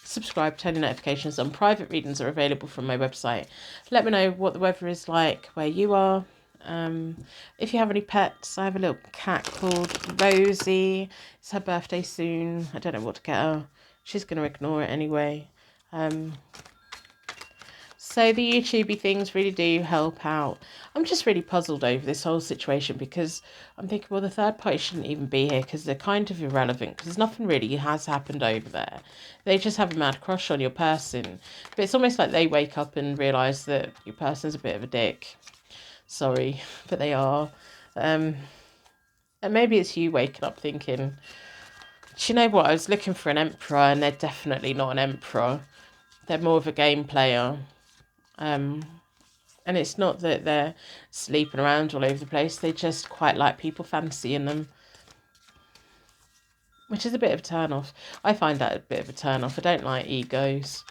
subscribe, turn your notifications on. Private readings are available from my website. Let me know what the weather is like where you are. If you have any pets, I have a little cat called Rosie. It's her birthday soon. I don't know what to get her. She's going to ignore it anyway. So the YouTubey things really do help out. I'm just really puzzled over this whole situation because I'm thinking, well, the third party shouldn't even be here because they're kind of irrelevant because nothing really has happened over there. They just have a mad crush on your person. But it's almost like they wake up and realise that your person's a bit of a dick. Sorry, but they are. And maybe it's you waking up thinking, do you know what? I was looking for an emperor and they're definitely not an emperor. They're more of a game player. And it's not that they're sleeping around all over the place. They just quite like people fancying them, which is a bit of a turn off. I find that a bit of a turn off. I don't like egos.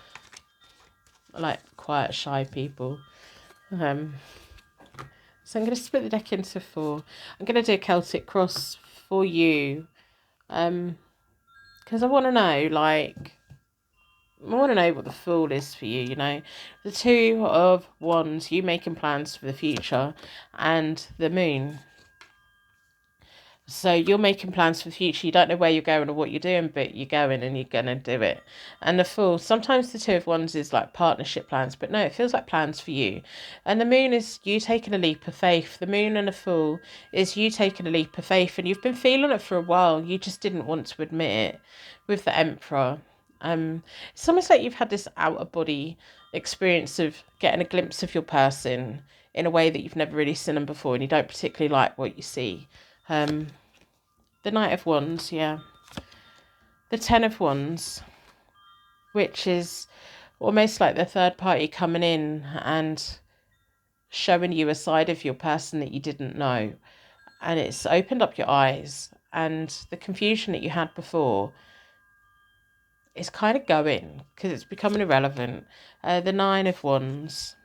I like quiet, shy people. So I'm going to split the deck into 4. I'm going to do a Celtic Cross for you. Because I want to know, like, I want to know what the Fool is for you, you know. The Two of Wands, you making plans for the future, and the Moon. So you're making plans for the future. You don't know where you're going or what you're doing, but you're going and you're going to do it. And the Fool, sometimes the Two of Wands is like partnership plans, but no, it feels like plans for you. And the Moon is you taking a leap of faith. The Moon and the Fool is you taking a leap of faith, and you've been feeling it for a while. You just didn't want to admit it with the Emperor. It's almost like you've had this outer body experience of getting a glimpse of your person in a way that you've never really seen them before, and you don't particularly like what you see. The Knight of Wands, yeah. The Ten of Wands, which is almost like the third party coming in and showing you a side of your person that you didn't know. And it's opened up your eyes, and the confusion that you had before is kind of going because it's becoming irrelevant. The Nine of Wands.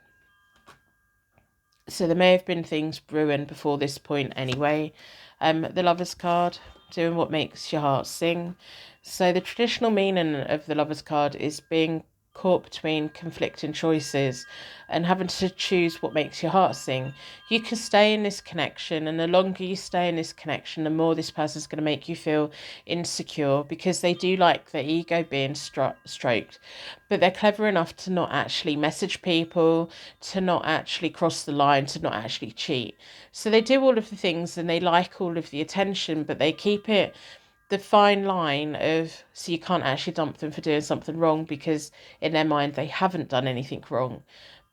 So there may have been things brewing before this point anyway. The Lover's card, doing what makes your heart sing. So the traditional meaning of the Lover's card is being caught between conflicting choices and having to choose what makes your heart sing. You can stay in this connection, and the longer you stay in this connection, the more this person's going to make you feel insecure because they do like their ego being stroked. But they're clever enough to not actually message people, to not actually cross the line, to not actually cheat. So they do all of the things and they like all of the attention, but they keep it the fine line of, so you can't actually dump them for doing something wrong because in their mind they haven't done anything wrong.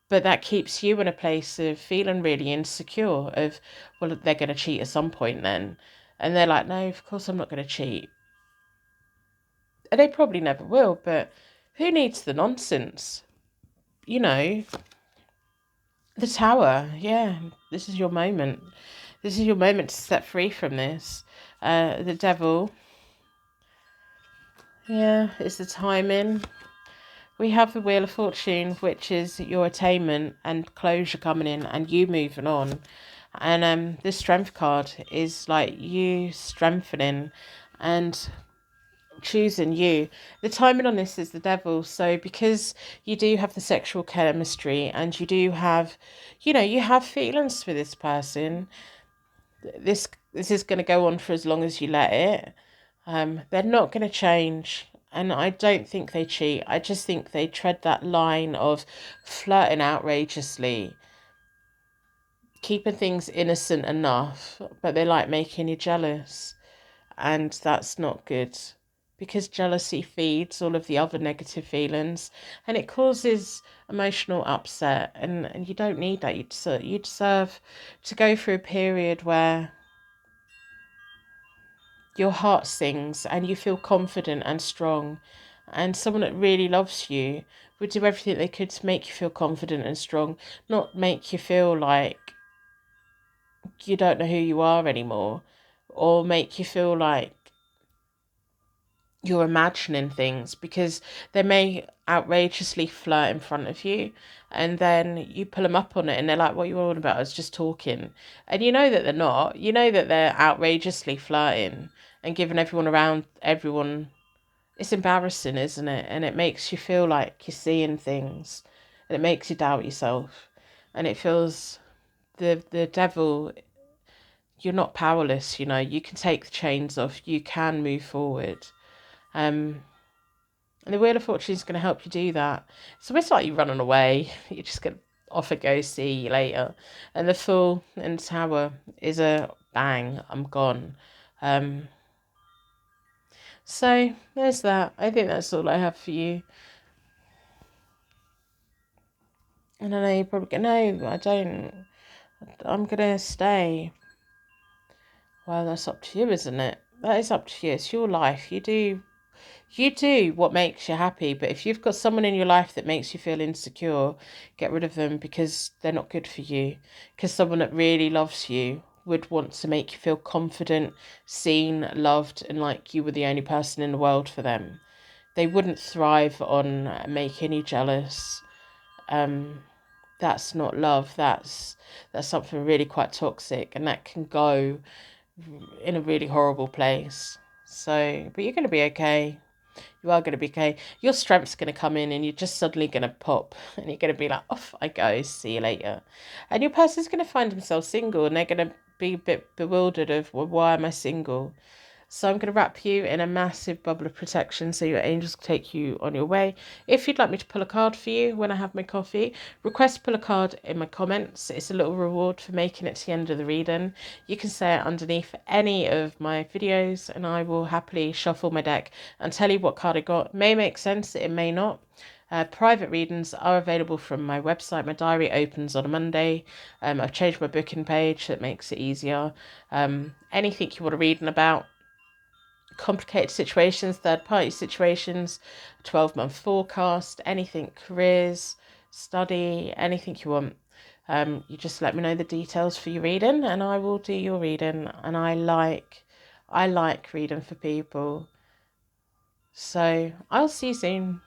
But that keeps you in a place of feeling really insecure of, well, they're going to cheat at some point then. And they're like, no, of course I'm not going to cheat. And they probably never will, but who needs the nonsense? You know, the Tower, yeah, this is your moment. This is your moment to set free from this. The Devil, yeah, it's the timing. We have the Wheel of Fortune, which is your attainment and closure coming in and you moving on. And the Strength card is like you strengthening and choosing you. The timing on this is the devil. So because you do have the sexual chemistry and you do have, you have feelings for this person, this is going to go on for as long as you let it. They're not going to change. And I don't think they cheat. I just think they tread that line of flirting outrageously, keeping things innocent enough, but they like making you jealous. And that's not good, because jealousy feeds all of the other negative feelings and it causes emotional upset. And you don't need that. You deserve to go through a period where your heart sings and you feel confident and strong, and someone that really loves you would do everything they could to make you feel confident and strong, not make you feel like you don't know who you are anymore, or make you feel like you're imagining things, because they may outrageously flirt in front of you and then you pull them up on it and they're like, what are you on about? I was just talking. And you know that they're not. You know that they're outrageously flirting and giving everyone. It's embarrassing, isn't it? And it makes you feel like you're seeing things, and it makes you doubt yourself, and it feels the devil. You're not powerless. You can take the chains off, you can move forward. And the Wheel of Fortune is going to help you do that. So it's like you're running away. You're just going to off it go, see you later. And the Fool and Tower is a bang, I'm gone. So there's that. I think that's all I have for you. And I know you're probably going, no, I don't. I'm going to stay. Well, that's up to you, isn't it? That is up to you. It's your life. You do what makes you happy. But if you've got someone in your life that makes you feel insecure, get rid of them, because they're not good for you. Because someone that really loves you would want to make you feel confident, seen, loved, and like you were the only person in the world for them. They wouldn't thrive on making you jealous. That's not love. That's something really quite toxic, and that can go in a really horrible place. So, but you're going to be okay. You are going to be okay. Your strength's going to come in and you're just suddenly going to pop and you're going to be like, off I go, see you later. And your person's going to find themselves single and they're going to be a bit bewildered of, well, why am I single? So I'm going to wrap you in a massive bubble of protection so your angels can take you on your way. If you'd like me to pull a card for you when I have my coffee, request to pull a card in my comments. It's a little reward for making it to the end of the reading. You can say it underneath any of my videos and I will happily shuffle my deck and tell you what card I got. It may make sense, it may not. Private readings are available from my website. My diary opens on a Monday. I've changed my booking page, so it makes it easier. Anything you want to read about, complicated situations, third-party situations, 12-month forecast, anything, careers, study, anything you want. You just let me know the details for your reading and I will do your reading. And I like reading for people. So I'll see you soon.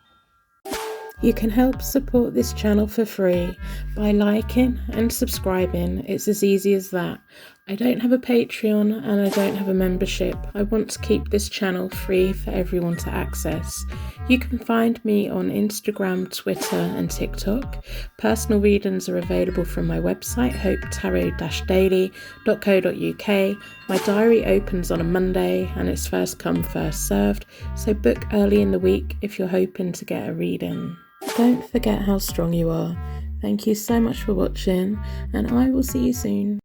You can help support this channel for free by liking and subscribing. It's as easy as that. I don't have a Patreon and I don't have a membership. I want to keep this channel free for everyone to access. You can find me on Instagram, Twitter and TikTok. Personal readings are available from my website, hopetarot-daily.co.uk. My diary opens on a Monday and it's first come, first served, so book early in the week if you're hoping to get a reading. Don't forget how strong you are. Thank you so much for watching and I will see you soon.